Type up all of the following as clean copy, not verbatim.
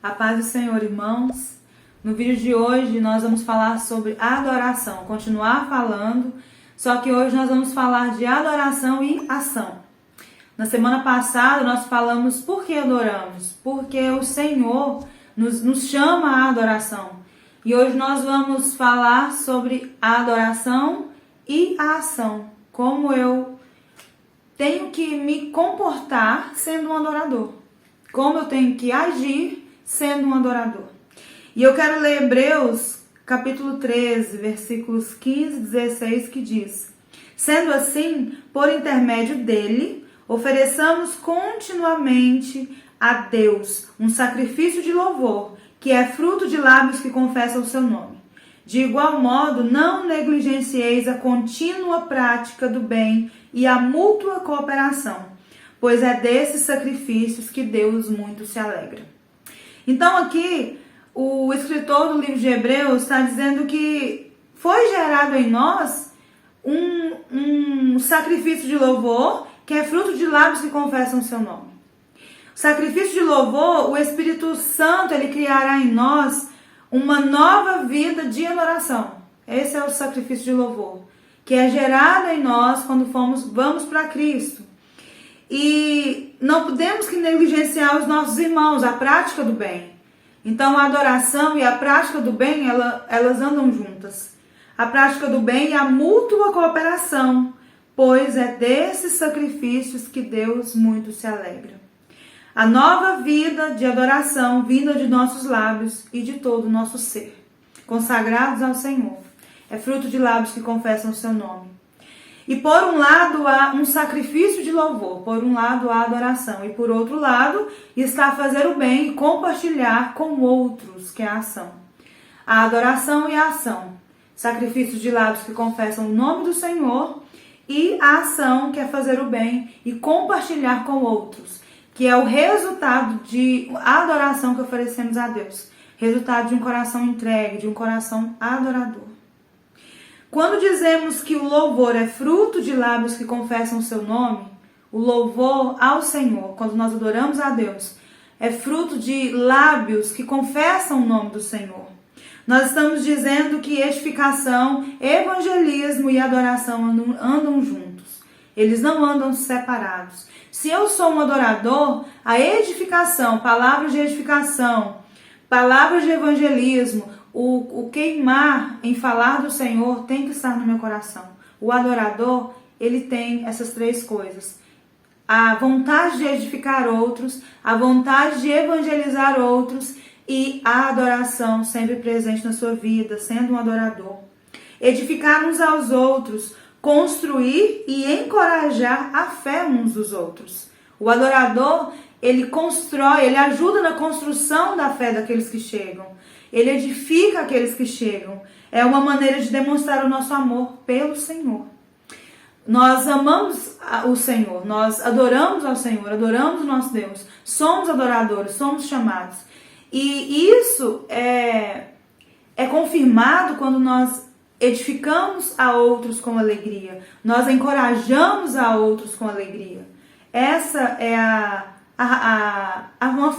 A paz do Senhor, irmãos. No vídeo de hoje nós vamos falar sobre adoração, continuar falando, só que hoje nós vamos falar de adoração e ação. Na semana passada nós falamos por que adoramos, porque o Senhor nos chama à adoração. E hoje nós vamos falar sobre a adoração e a ação, como eu tenho que me comportar sendo um adorador, como eu tenho que agir sendo um adorador. E eu quero ler Hebreus capítulo 13, versículos 15 e 16, que diz: sendo assim, por intermédio dele, ofereçamos continuamente a Deus um sacrifício de louvor, que é fruto de lábios que confessam o seu nome. De igual modo, não negligencieis a contínua prática do bem e a mútua cooperação, pois é desses sacrifícios que Deus muito se alegra. Então aqui, o escritor do livro de Hebreus está dizendo que foi gerado em nós um sacrifício de louvor, que é fruto de lábios que confessam o seu nome. O sacrifício de louvor, o Espírito Santo, ele criará em nós uma nova vida de adoração. Esse é o sacrifício de louvor, que é gerado em nós quando vamos para Cristo. E não podemos que negligenciar os nossos irmãos, a prática do bem. Então a adoração e a prática do bem, elas andam juntas. A prática do bem e a mútua cooperação, pois é desses sacrifícios que Deus muito se alegra. A nova vida de adoração vinda de nossos lábios e de todo o nosso ser, consagrados ao Senhor, é fruto de lábios que confessam o seu nome. E por um lado há um sacrifício de louvor, por um lado há adoração, e por outro lado está a fazer o bem e compartilhar com outros, que é a ação. A adoração e a ação, sacrifício de lábios que confessam o nome do Senhor, e a ação, que é fazer o bem e compartilhar com outros, que é o resultado de adoração que oferecemos a Deus, resultado de um coração entregue, de um coração adorador. Quando dizemos que o louvor é fruto de lábios que confessam o seu nome, o louvor ao Senhor, quando nós adoramos a Deus, é fruto de lábios que confessam o nome do Senhor. Nós estamos dizendo que edificação, evangelismo e adoração andam juntos. Eles não andam separados. Se eu sou um adorador, a edificação, palavras de edificação, palavras de evangelismo, o queimar em falar do Senhor tem que estar no meu coração. O adorador, ele tem essas três coisas: a vontade de edificar outros, a vontade de evangelizar outros e a adoração sempre presente na sua vida, sendo um adorador. Edificar uns aos outros, construir e encorajar a fé uns dos outros. O adorador, ele constrói, ele ajuda na construção da fé daqueles que chegam. Ele edifica aqueles que chegam. É uma maneira de demonstrar o nosso amor pelo Senhor. Nós amamos o Senhor, nós adoramos ao Senhor, adoramos o nosso Deus. Somos adoradores, somos chamados. E isso é confirmado quando nós edificamos a outros com alegria. Nós encorajamos a outros com alegria. Essa é uma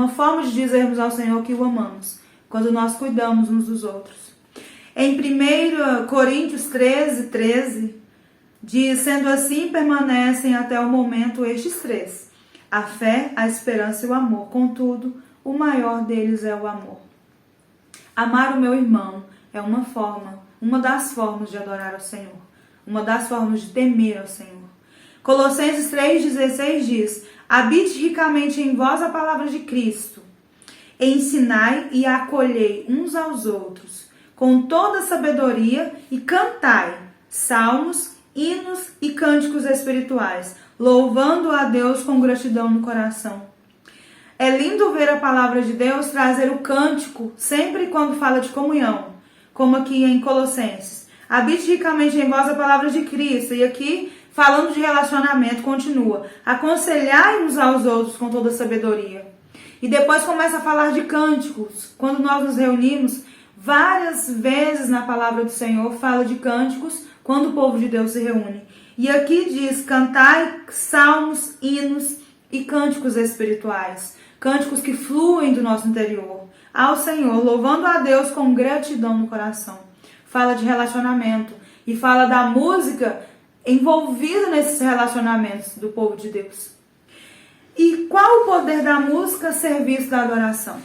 forma de dizermos ao Senhor que o amamos, quando nós cuidamos uns dos outros. Em 1 Coríntios 13, diz: sendo assim, permanecem até o momento estes três: a fé, a esperança e o amor. Contudo, o maior deles é o amor. Amar o meu irmão é uma das formas de adorar ao Senhor, uma das formas de temer ao Senhor. Colossenses 3,16 diz: habite ricamente em vós a palavra de Cristo, ensinai e acolhei uns aos outros, com toda sabedoria, e cantai salmos, hinos e cânticos espirituais, louvando a Deus com gratidão no coração. É lindo ver a palavra de Deus trazer o cântico sempre quando fala de comunhão, como aqui em Colossenses. Habite ricamente em vós a palavra de Cristo, e aqui, falando de relacionamento, continua: aconselhai uns aos outros com toda sabedoria. E depois começa a falar de cânticos. Quando nós nos reunimos, várias vezes na palavra do Senhor fala de cânticos quando o povo de Deus se reúne. E aqui diz: cantai salmos, hinos e cânticos espirituais. cânticos que fluem do nosso interior ao Senhor, louvando a Deus com gratidão no coração. Fala de relacionamento e fala da música envolvida nesses relacionamentos do povo de Deus. E qual o poder da música a serviço da adoração?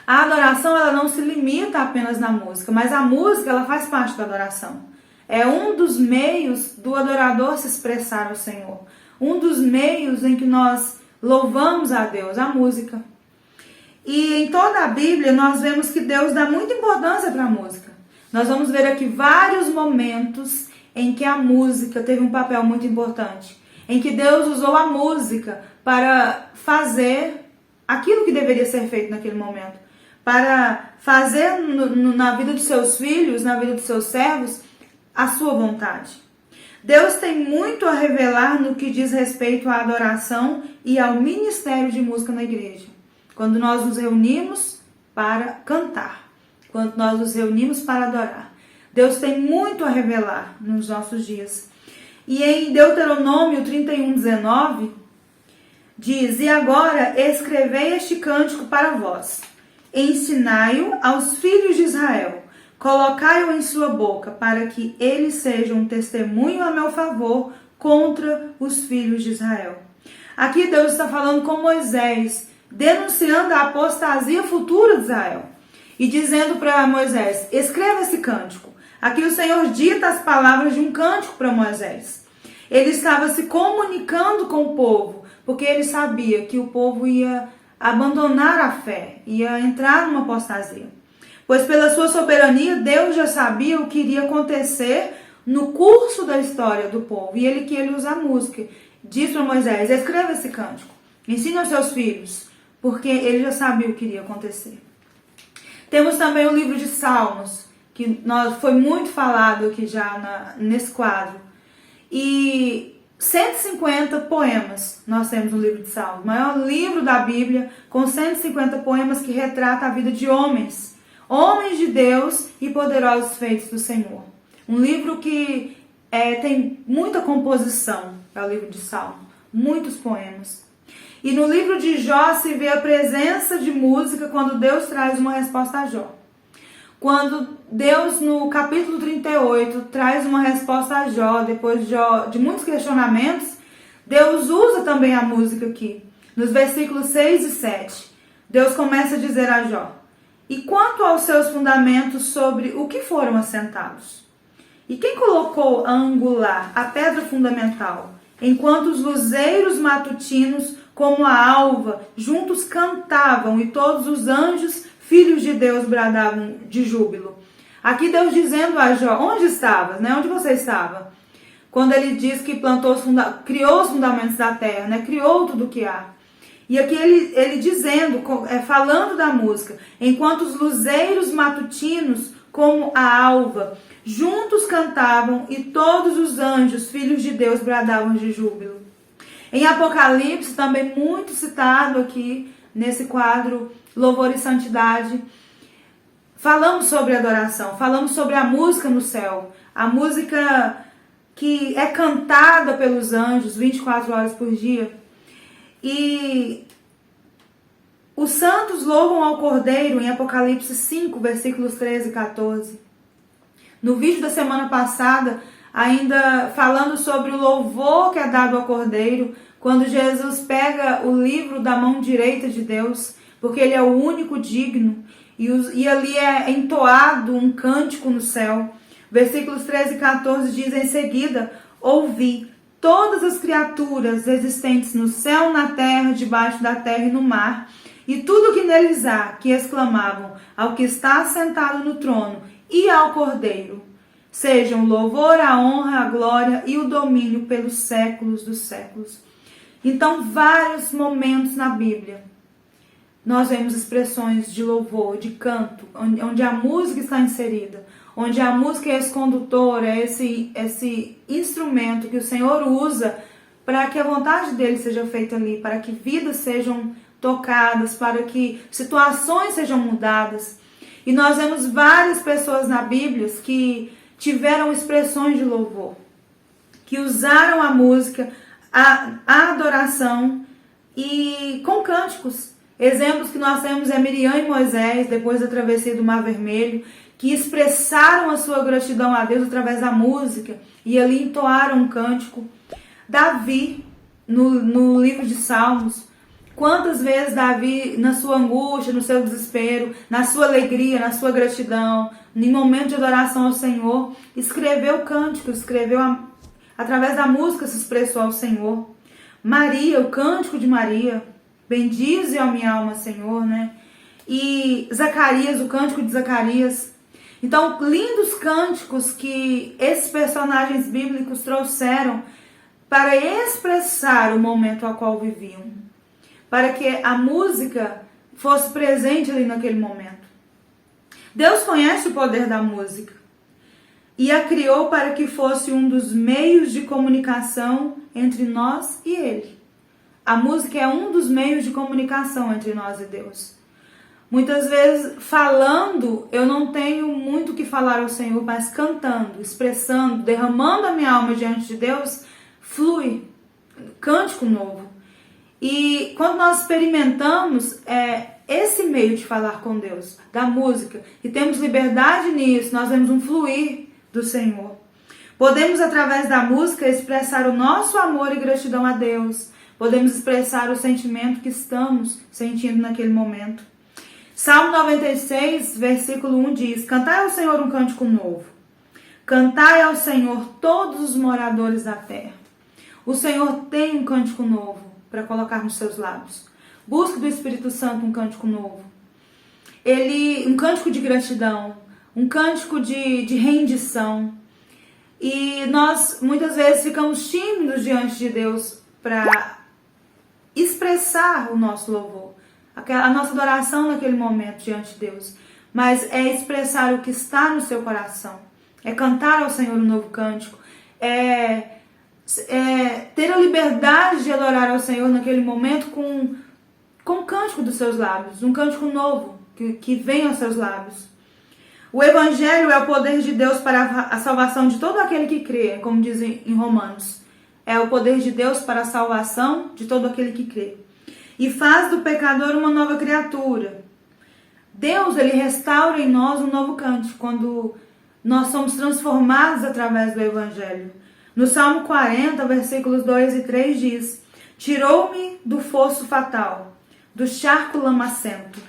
A adoração ela não se limita apenas na música, mas a música ela faz parte da adoração. É um dos meios do adorador se expressar ao Senhor. Um dos meios em que nós louvamos a Deus, a música. E em toda a Bíblia nós vemos que Deus dá muita importância para a música. Nós vamos ver aqui vários momentos em que a música teve um papel muito importante. Em que Deus usou a música para fazer aquilo que deveria ser feito naquele momento. Para fazer na vida dos seus filhos, na vida dos seus servos, a sua vontade. Deus tem muito a revelar no que diz respeito à adoração e ao ministério de música na igreja. Quando nós nos reunimos para cantar, quando nós nos reunimos para adorar. Deus tem muito a revelar nos nossos dias. E em Deuteronômio 31:19, diz: E agora escrevei este cântico para vós. Ensinai-o aos filhos de Israel. Colocai-o em sua boca, para que ele seja um testemunho a meu favor contra os filhos de Israel. Aqui Deus está falando com Moisés, denunciando a apostasia futura de Israel. E dizendo para Moisés: escreva esse cântico. Aqui o Senhor dita as palavras de um cântico para Moisés. Ele estava se comunicando com o povo, porque ele sabia que o povo ia abandonar a fé, ia entrar numa apostasia. Pois pela sua soberania, Deus já sabia o que iria acontecer no curso da história do povo. E ele que ele usa a música. Diz para Moisés: escreva esse cântico, ensine aos seus filhos, porque ele já sabia o que iria acontecer. Temos também o livro de Salmos, que foi muito falado aqui já nesse quadro. E 150 poemas nós temos no livro de Salmos. O maior livro da Bíblia, com 150 poemas que retrata a vida de homens de Deus e poderosos feitos do Senhor. Um livro que tem muita composição, é o livro de Salmos, muitos poemas. E no livro de Jó se vê a presença de música quando Deus traz uma resposta a Jó. Quando Deus, no capítulo 38, traz uma resposta a Jó, depois de muitos questionamentos, Deus usa também a música aqui. Nos versículos 6 e 7, Deus começa a dizer a Jó: e quanto aos seus fundamentos, sobre o que foram assentados? E quem colocou a angular, a pedra fundamental, enquanto os luzeiros matutinos, como a alva, juntos cantavam e todos os anjos, filhos de Deus, bradavam de júbilo? Aqui Deus dizendo a Jó: onde estavas? Onde você estava? Quando ele diz que criou os fundamentos da terra, criou tudo o que há. E aqui ele dizendo, falando da música: enquanto os luzeiros matutinos, como a alva, juntos cantavam e todos os anjos, filhos de Deus, bradavam de júbilo. Em Apocalipse, também muito citado aqui nesse quadro Louvor e Santidade, falamos sobre adoração, falamos sobre a música no céu, a música que é cantada pelos anjos 24 horas por dia. E os santos louvam ao Cordeiro em Apocalipse 5, versículos 13 e 14. No vídeo da semana passada, ainda falando sobre o louvor que é dado ao Cordeiro, quando Jesus pega o livro da mão direita de Deus, porque ele é o único digno, e ali é entoado um cântico no céu. Versículos 13 e 14 diz: em seguida, ouvi todas as criaturas existentes no céu, na terra, debaixo da terra e no mar, e tudo que neles há, que exclamavam ao que está assentado no trono e ao Cordeiro: sejam o louvor, a honra, a glória e o domínio pelos séculos dos séculos. Então, vários momentos na Bíblia, nós vemos expressões de louvor, de canto, onde a música está inserida, onde a música é esse condutor, é esse instrumento que o Senhor usa para que a vontade dele seja feita ali, para que vidas sejam tocadas, para que situações sejam mudadas. E nós vemos várias pessoas na Bíblia que tiveram expressões de louvor, que usaram a música, a adoração e com cânticos. Exemplos que nós temos é Miriam e Moisés, depois da travessia do Mar Vermelho, que expressaram a sua gratidão a Deus através da música e ali entoaram um cântico. Davi, no livro de Salmos, quantas vezes Davi, na sua angústia, no seu desespero, na sua alegria, na sua gratidão, em momento de adoração ao Senhor, escreveu cântico, através da música se expressou ao Senhor. Maria, o cântico de Maria, bendize a minha alma, Senhor, né? E Zacarias, o cântico de Zacarias. Então, lindos cânticos que esses personagens bíblicos trouxeram para expressar o momento ao qual viviam, para que a música fosse presente ali naquele momento. Deus conhece o poder da música e a criou para que fosse um dos meios de comunicação entre nós e Ele. A música é um dos meios de comunicação entre nós e Deus. Muitas vezes, falando, eu não tenho muito o que falar ao Senhor, mas cantando, expressando, derramando a minha alma diante de Deus, flui cântico novo. E quando nós experimentamos esse meio de falar com Deus, da música, e temos liberdade nisso, nós vemos um fluir do Senhor. Podemos, através da música, expressar o nosso amor e gratidão a Deus. Podemos expressar o sentimento que estamos sentindo naquele momento. Salmo 96, versículo 1 diz: Cantai ao Senhor um cântico novo. Cantai ao Senhor todos os moradores da terra. O Senhor tem um cântico novo para colocar nos seus lábios. Busque do Espírito Santo um cântico novo. Um cântico de gratidão, um cântico de rendição. E nós muitas vezes ficamos tímidos diante de Deus para expressar o nosso louvor, a nossa adoração naquele momento diante de Deus. Mas é expressar o que está no seu coração. É cantar ao Senhor um novo cântico. É ter a liberdade de adorar ao Senhor naquele momento com o cântico dos seus lábios, um cântico novo que vem aos seus lábios. O Evangelho é o poder de Deus para a salvação de todo aquele que crê, como dizem em Romanos. É o poder de Deus para a salvação de todo aquele que crê. E faz do pecador uma nova criatura. Deus, Ele restaura em nós um novo cântico, quando nós somos transformados através do Evangelho. No Salmo 40, versículos 2 e 3 diz: Tirou-me do fosso fatal, do charco lamacento.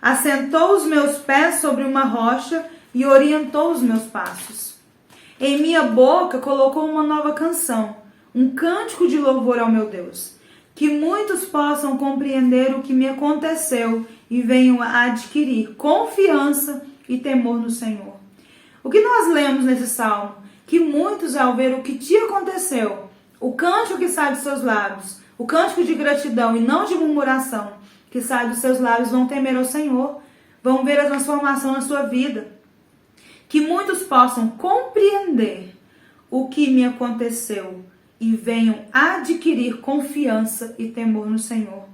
Assentou os meus pés sobre uma rocha e orientou os meus passos. Em minha boca colocou uma nova canção, um cântico de louvor ao meu Deus. Que muitos possam compreender o que me aconteceu e venham a adquirir confiança e temor no Senhor. O que nós lemos nesse salmo? Que muitos, ao ver o que te aconteceu, o cântico que sai dos seus lábios, o cântico de gratidão e não de murmuração que sai dos seus lábios, vão temer ao Senhor, vão ver a transformação na sua vida. Que muitos possam compreender o que me aconteceu e venham adquirir confiança e temor no Senhor.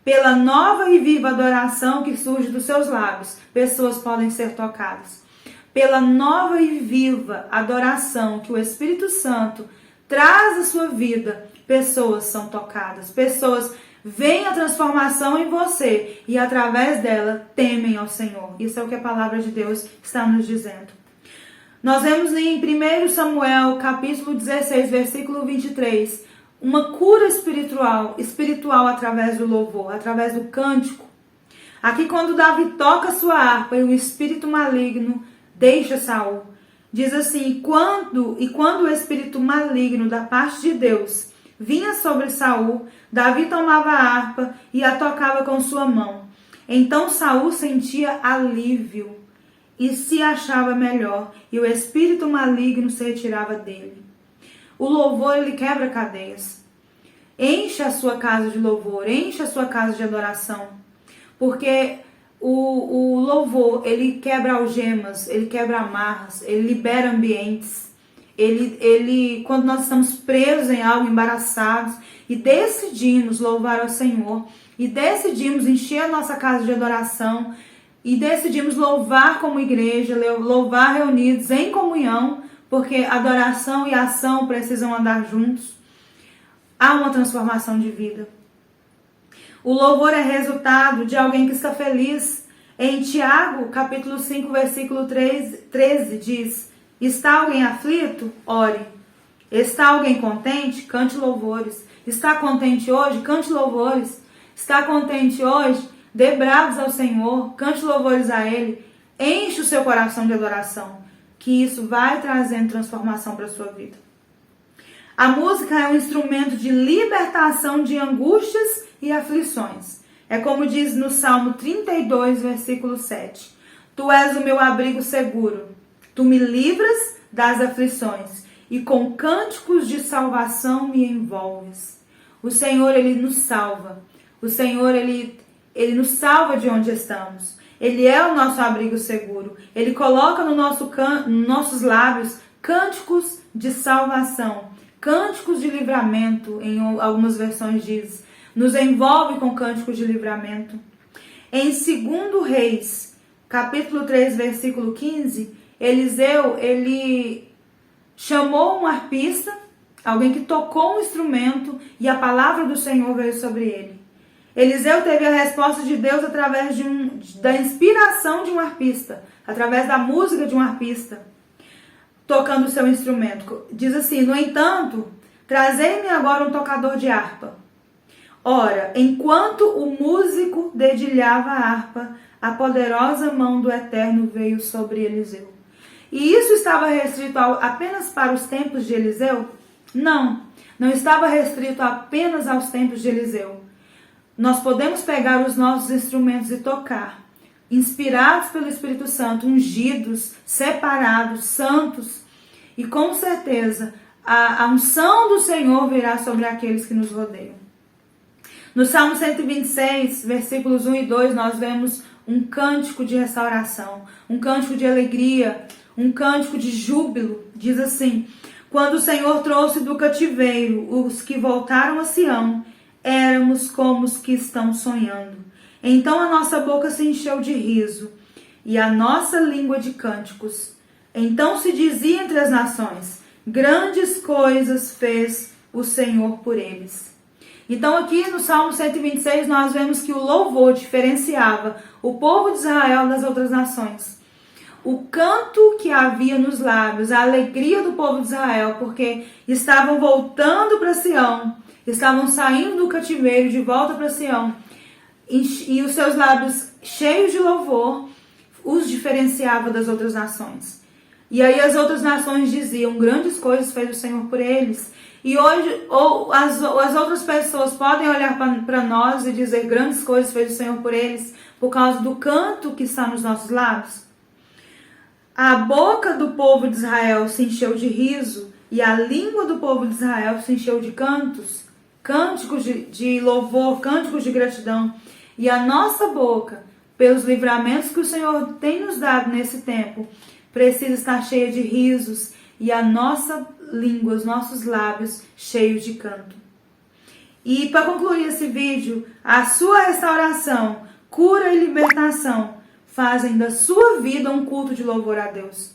Pela nova e viva adoração que surge dos seus lábios, pessoas podem ser tocadas. Pela nova e viva adoração que o Espírito Santo traz à sua vida, pessoas são tocadas, pessoas veem a transformação em você e através dela temem ao Senhor. Isso é o que a palavra de Deus está nos dizendo. Nós vemos em 1 Samuel, capítulo 16, versículo 23, uma cura espiritual através do louvor, através do cântico. Aqui quando Davi toca sua harpa e o espírito maligno deixa Saul, diz assim: quando o espírito maligno da parte de Deus vinha sobre Saul, Davi tomava a harpa e a tocava com sua mão. Então Saul sentia alívio e se achava melhor, e o espírito maligno se retirava dele. O louvor, ele quebra cadeias. Enche a sua casa de louvor, enche a sua casa de adoração, porque o louvor, ele quebra algemas, ele quebra amarras, ele libera ambientes. Quando nós estamos presos em algo, embaraçados, e decidimos louvar ao Senhor, e decidimos encher a nossa casa de adoração, e decidimos louvar como igreja, louvar reunidos em comunhão, porque adoração e ação precisam andar juntos, há uma transformação de vida. O louvor é resultado de alguém que está feliz. Em Tiago, capítulo 5, versículo 13, diz: está alguém aflito? Ore. Está alguém contente? Cante louvores. Está contente hoje? Cante louvores. Está contente hoje? Dê bravos ao Senhor, cante louvores a Ele. Enche o seu coração de adoração, que isso vai trazendo transformação para a sua vida. A música é um instrumento de libertação de angústias e aflições. É como diz no Salmo 32, versículo 7. Tu és o meu abrigo seguro. Tu me livras das aflições e com cânticos de salvação me envolves. O Senhor, Ele nos salva. O Senhor, Ele nos salva de onde estamos. Ele é o nosso abrigo seguro. Ele coloca nos nossos lábios cânticos de salvação, cânticos de livramento, em algumas versões diz. Nos envolve com cânticos de livramento. Em 2 Reis, capítulo 3, versículo 15, Eliseu, ele chamou um arpista, alguém que tocou um instrumento, e a palavra do Senhor veio sobre ele. Eliseu teve a resposta de Deus através da inspiração de um arpista, através da música de um arpista, tocando o seu instrumento. Diz assim: no entanto, trazei-me agora um tocador de harpa. Ora, enquanto o músico dedilhava a harpa, a poderosa mão do Eterno veio sobre Eliseu. E isso estava restrito apenas para os tempos de Eliseu? Não estava restrito apenas aos tempos de Eliseu. Nós podemos pegar os nossos instrumentos e tocar, inspirados pelo Espírito Santo, ungidos, separados, santos, e com certeza a unção do Senhor virá sobre aqueles que nos rodeiam. No Salmo 126, versículos 1 e 2, nós vemos um cântico de restauração, um cântico de alegria, um cântico de júbilo. Diz assim: quando o Senhor trouxe do cativeiro os que voltaram a Sião, éramos como os que estão sonhando. Então a nossa boca se encheu de riso e a nossa língua de cânticos. Então se dizia entre as nações: grandes coisas fez o Senhor por eles. Então aqui no Salmo 126 nós vemos que o louvor diferenciava o povo de Israel das outras nações. O canto que havia nos lábios, a alegria do povo de Israel, porque estavam voltando para Sião, estavam saindo do cativeiro de volta para Sião, e os seus lábios cheios de louvor os diferenciava das outras nações. E aí as outras nações diziam: grandes coisas fez o Senhor por eles. E hoje as outras pessoas podem olhar para nós e dizer: grandes coisas fez o Senhor por eles, por causa do canto que está nos nossos lábios. A boca do povo de Israel se encheu de riso e a língua do povo de Israel se encheu de cantos, cânticos de louvor, cânticos de gratidão. E a nossa boca, pelos livramentos que o Senhor tem nos dado nesse tempo, precisa estar cheia de risos e a nossa língua, os nossos lábios cheios de canto. E para concluir esse vídeo, a sua restauração, cura e libertação fazem da sua vida um culto de louvor a Deus.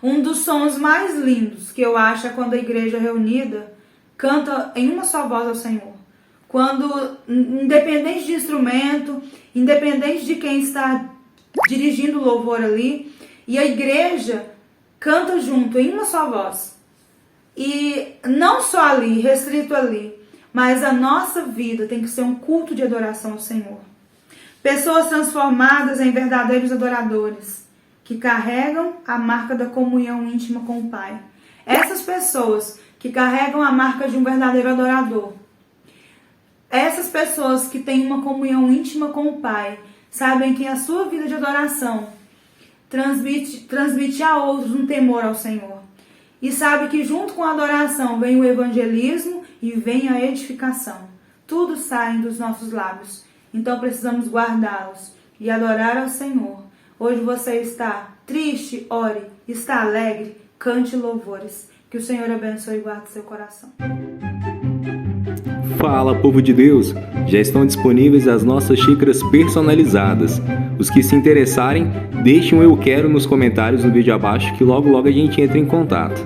Um dos sons mais lindos que eu acho é quando a igreja reunida canta em uma só voz ao Senhor. Quando, independente de instrumento, independente de quem está dirigindo o louvor ali, e a igreja canta junto em uma só voz. E não só ali, restrito ali, mas a nossa vida tem que ser um culto de adoração ao Senhor. Pessoas transformadas em verdadeiros adoradores, que carregam a marca da comunhão íntima com o Pai. Essas pessoas que carregam a marca de um verdadeiro adorador, essas pessoas que têm uma comunhão íntima com o Pai, sabem que a sua vida de adoração transmite a outros um temor ao Senhor. E sabe que junto com a adoração vem o evangelismo e vem a edificação. Tudo sai dos nossos lábios. Então precisamos guardá-los e adorar ao Senhor. Hoje você está triste, ore. Está alegre, cante louvores. Que o Senhor abençoe e guarde seu coração. Fala, povo de Deus! Já estão disponíveis as nossas xícaras personalizadas. Os que se interessarem, deixem um eu quero nos comentários do vídeo abaixo que logo a gente entra em contato.